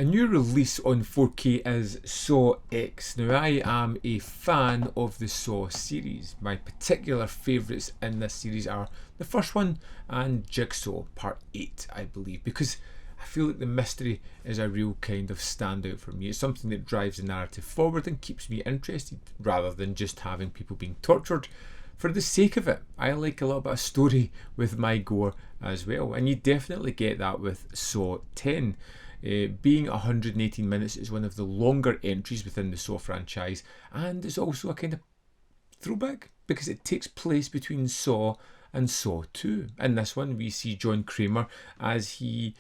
A new release on 4K is Saw X. Now, I am a fan of the Saw series. My particular favourites in this series are the first one and Jigsaw Part 8, I believe, because I feel like the mystery is a real kind of standout for me. It's something that drives the narrative forward and keeps me interested, rather than just having people being tortured for the sake of it. I like a little bit of story with my gore as well, and you definitely get that with Saw 10. Being 118 minutes is one of the longer entries within the Saw franchise, and it's also a kind of throwback because it takes place between Saw and Saw 2. In this one, we see John Kramer as he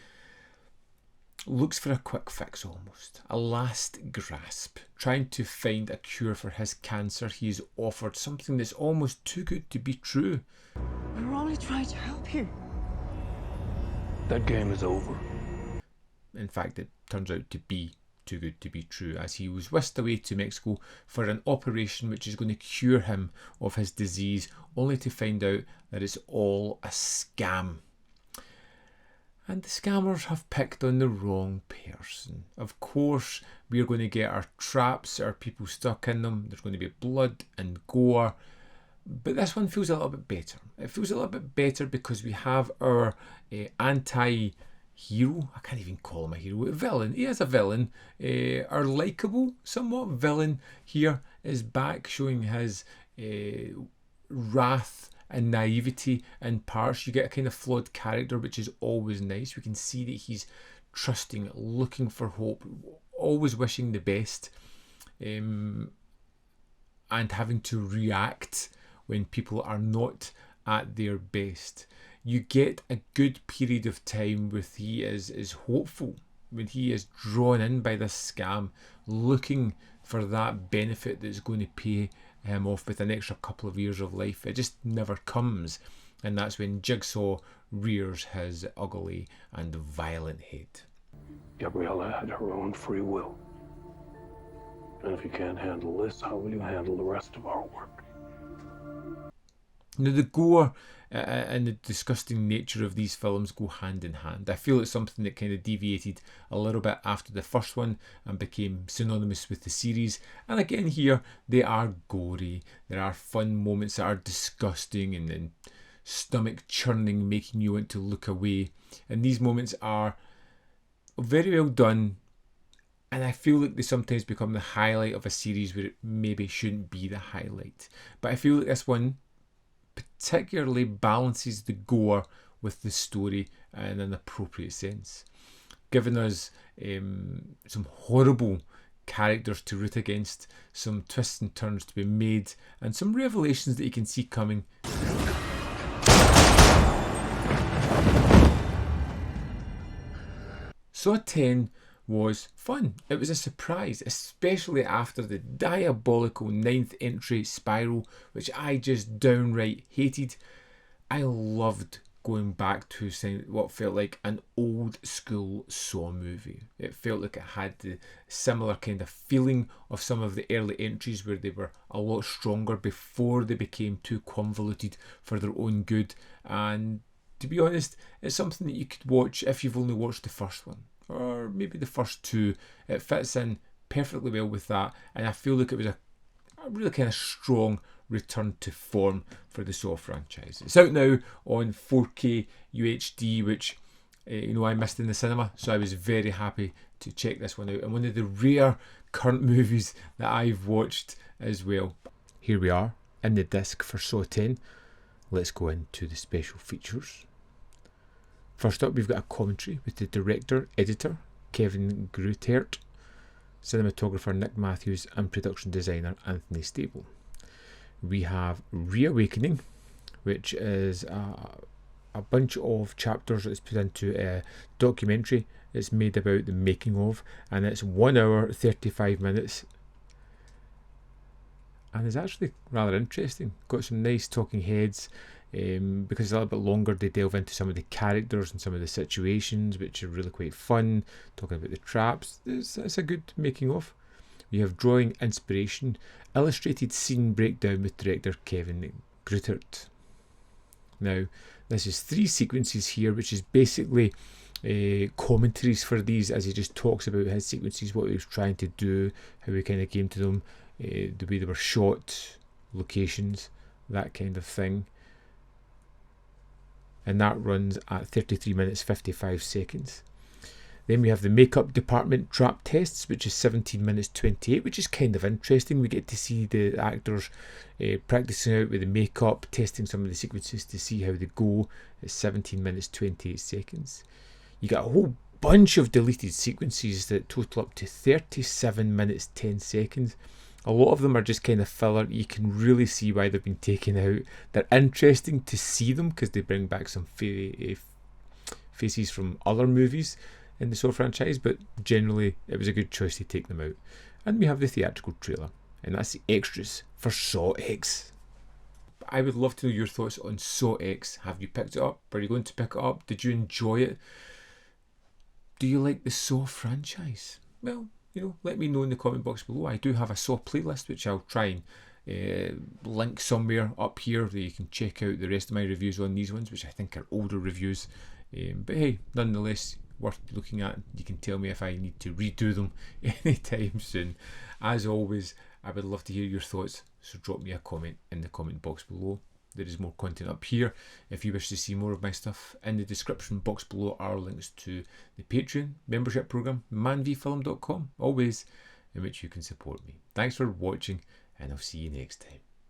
looks for a quick fix, almost a last grasp, trying to find a cure for his cancer. He is offered something that's almost too good to be true. We were only trying to help you. That game is over. In fact, it turns out to be too good to be true, as he was whisked away to Mexico for an operation which is going to cure him of his disease, only to find out that it's all a scam. And the scammers have picked on the wrong person. Of course, we're going to get our traps, our people stuck in them. There's going to be blood and gore. But this one feels a little bit better. It feels a little bit better because we have our anti-hero. I can't even call him a hero. A villain. He is a villain. Our likeable, somewhat villain here is back, showing his wrath and naivety in parts. You get a kind of flawed character, which is always nice. We can see that he's trusting, looking for hope, always wishing the best, and having to react when people are not at their best. You get a good period of time where he is hopeful, when he is drawn in by this scam, looking for that benefit that's going to pay him off with an extra couple of years of life. It just never comes, and that's when Jigsaw rears his ugly and violent head. Gabriella had her own free will. And if you can't handle this, how will you handle the rest of our work? Now, the gore and the disgusting nature of these films go hand in hand. I feel it's something that kind of deviated a little bit after the first one and became synonymous with the series. And again here, they are gory. There are fun moments that are disgusting and stomach churning, making you want to look away. And these moments are very well done. And I feel like they sometimes become the highlight of a series where it maybe shouldn't be the highlight. But I feel like this one particularly balances the gore with the story in an appropriate sense, giving us some horrible characters to root against, some twists and turns to be made, and some revelations that you can see coming. Saw 10 was fun. It was a surprise, especially after the diabolical 9th entry Spiral, which I just downright hated. I loved going back to what felt like an old school Saw movie. It felt like it had the similar kind of feeling of some of the early entries where they were a lot stronger before they became too convoluted for their own good. And to be honest, it's something that you could watch if you've only watched the first one, or maybe the first two. It fits in perfectly well with that, and I feel like it was a really kind of strong return to form for the Saw franchise. It's out now on 4K UHD, which I missed in the cinema, so I was very happy to check this one out, and one of the rare current movies that I've watched as well. Here we are in the disc for Saw 10. Let's go into the special features. First up, we've got a commentary with the director, editor, Kevin Grutert, cinematographer Nick Matthews, and production designer Anthony Stable. We have Reawakening, which is a bunch of chapters that's put into a documentary. It's made about the making of, and it's 1 hour 35 minutes. And it's actually rather interesting. Got some nice talking heads. Because it's a little bit longer, they delve into some of the characters and some of the situations, which are really quite fun. Talking about the traps, it's a good making of. We have drawing inspiration, illustrated scene breakdown with director Kevin Grutert. Now, this is 3 sequences here, which is basically commentaries for these, as he just talks about his sequences, what he was trying to do, how he kind of came to them, the way they were shot, locations, that kind of thing. And that runs at 33 minutes 55 seconds. Then we have the makeup department trap tests, which is 17 minutes 28, which is kind of interesting. We get to see the actors practicing out with the makeup, testing some of the sequences to see how they go. It's 17 minutes 28 seconds. You got a whole bunch of deleted sequences that total up to 37 minutes 10 seconds. A lot of them are just kind of filler. You can really see why they've been taken out. They're interesting to see them because they bring back some faces from other movies in the Saw franchise, but generally it was a good choice to take them out. And we have the theatrical trailer, and that's the extras for Saw X. I would love to know your thoughts on Saw X. Have you picked it up? Are you going to pick it up? Did you enjoy it? Do you like the Saw franchise? Well, let me know in the comment box below. I do have a Saw playlist which I'll try and link somewhere up here that you can check out the rest of my reviews on these ones, which I think are older reviews. But hey, nonetheless, worth looking at. You can tell me if I need to redo them anytime soon. As always, I would love to hear your thoughts, so drop me a comment in the comment box below. There is more content up here. If you wish to see more of my stuff, in the description box below are links to the Patreon membership program, manvfilm.com, always, in which you can support me. Thanks for watching, and I'll see you next time.